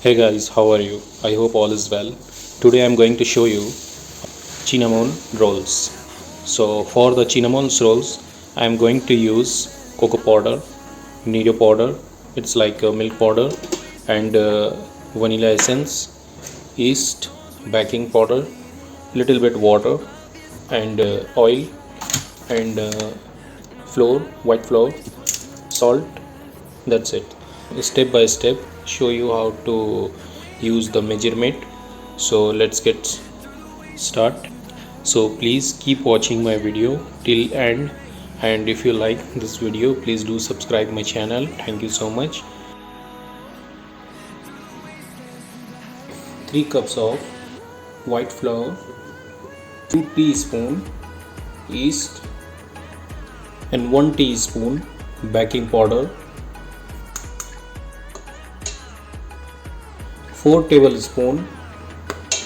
Hey guys, how are you? I hope all is well. Today I'm going to show you cinnamon rolls. So for the cinnamon rolls, I'm going to use cocoa powder, nido powder, it's like a milk powder, and vanilla essence, yeast, baking powder, little bit water, and oil, and flour, white flour, salt. That's it. Step by step show you how to use the measurement. So let's get start. So please keep watching my video till end, and if you like this video, please do subscribe my channel. Thank you so much. 3 cups of white flour, 2 teaspoon yeast, and 1 teaspoon baking powder, 4 tablespoon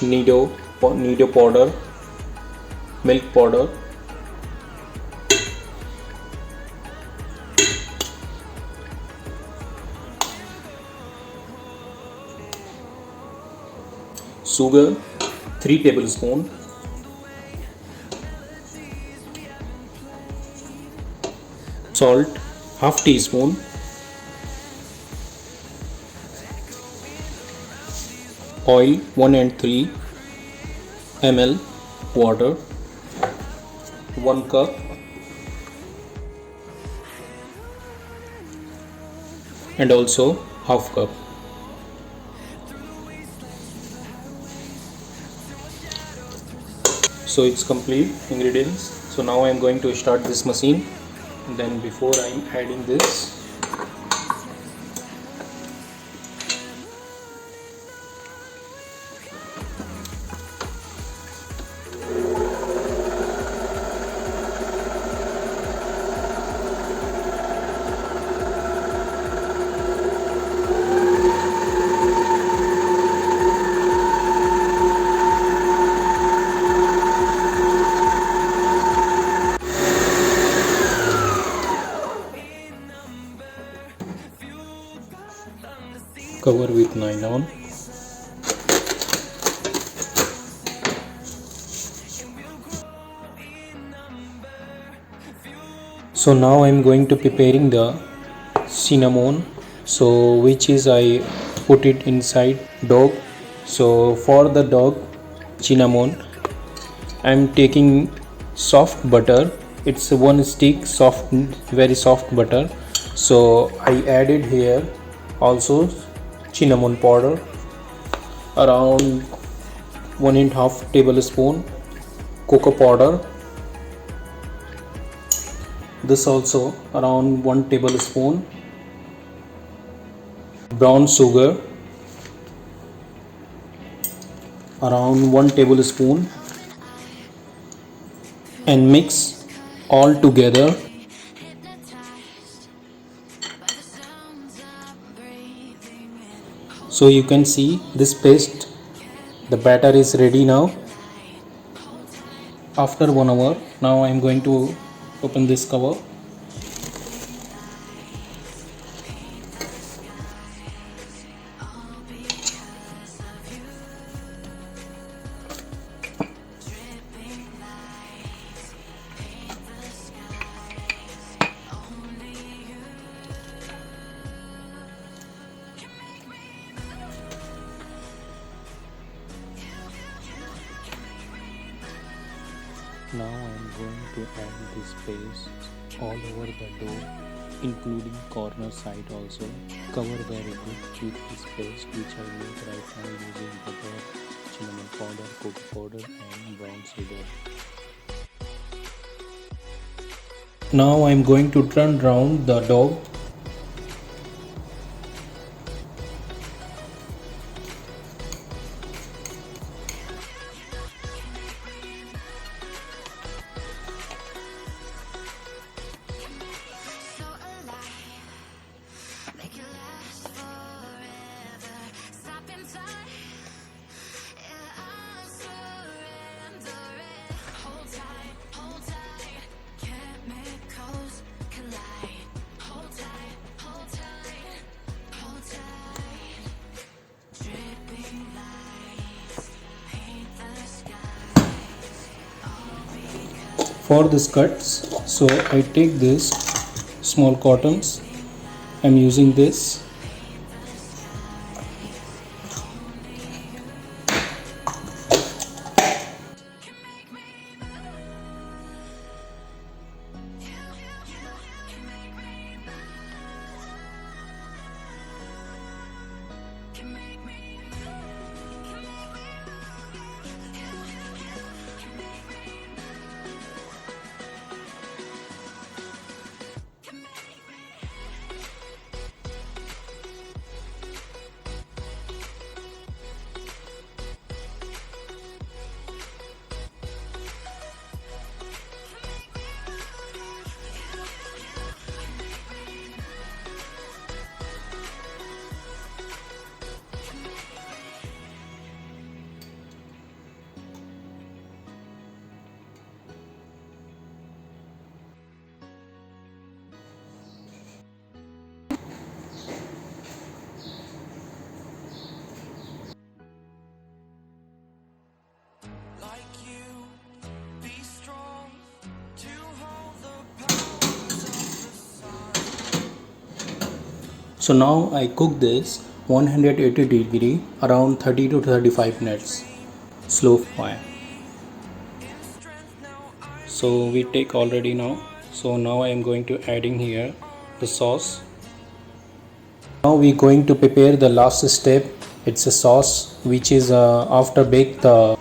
nido powder, milk powder, sugar 3 tablespoon, salt half teaspoon, oil 1 and 3 ml, water 1 cup, and also half cup. So it's complete ingredients. So now I'm going to start this machine. Then before I'm adding this, cover with nylon. So now I'm going to preparing the cinnamon, so which is I put it inside dog. So for the dog cinnamon, I'm taking soft butter. It's one stick soft, very soft butter. So I added here also cinnamon powder around 1.5 tablespoon, cocoa powder, this also around 1 tablespoon, brown sugar around 1 tablespoon, and mix all together. So you can see this paste, the batter is ready now. After 1 hour, now I am going to open this cover. Now I am going to add this paste all over the dough, including corner side also. Cover very good with this paste which I make right now using butter, cinnamon powder, cocoa powder, and brown sugar. Now I am going to turn round the dough. For this cuts, so I take this small cottons. I'm using this. So now I cook this 180 degree around 30 to 35 minutes, slow fire. So we take already now. So now I am going to adding here the sauce. Now we going to prepare the last step. It's a sauce which is after bake the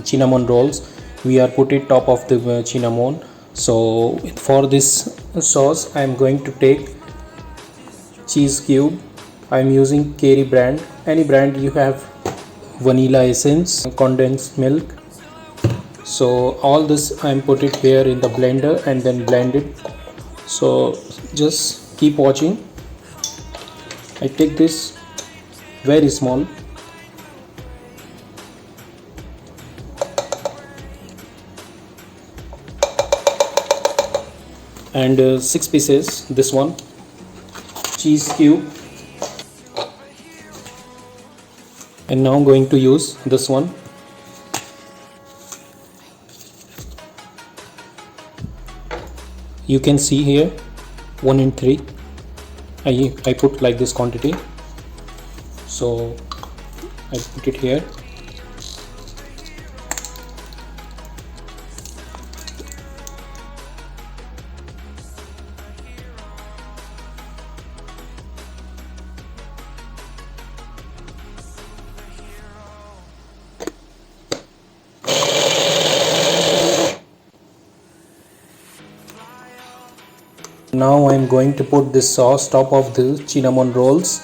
cinnamon rolls. We are put it top of the cinnamon. So for this sauce I am going to take cheese cube. I am using Kerry brand. Any brand you have, vanilla essence, condensed milk. So all this I am put it here in the blender and then blend it. So just keep watching. I take this very small and 6 pieces this one cheese cube, and now I'm going to use this one. You can see here 1 in 3 I put like this quantity, so I put it here. Now I am going to put this sauce top of the cinnamon rolls.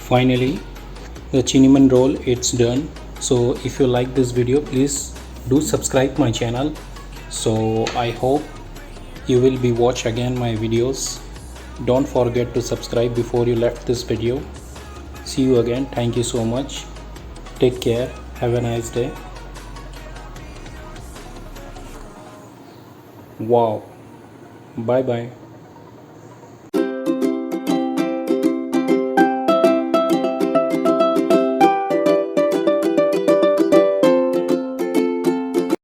Finally the cinnamon roll it's done. So if you like this video, please do subscribe my channel. So I hope you will be watch again my videos. Don't forget to subscribe before you left this video. See you again. Thank you so much. Take care. Have a nice day. Wow. Bye bye.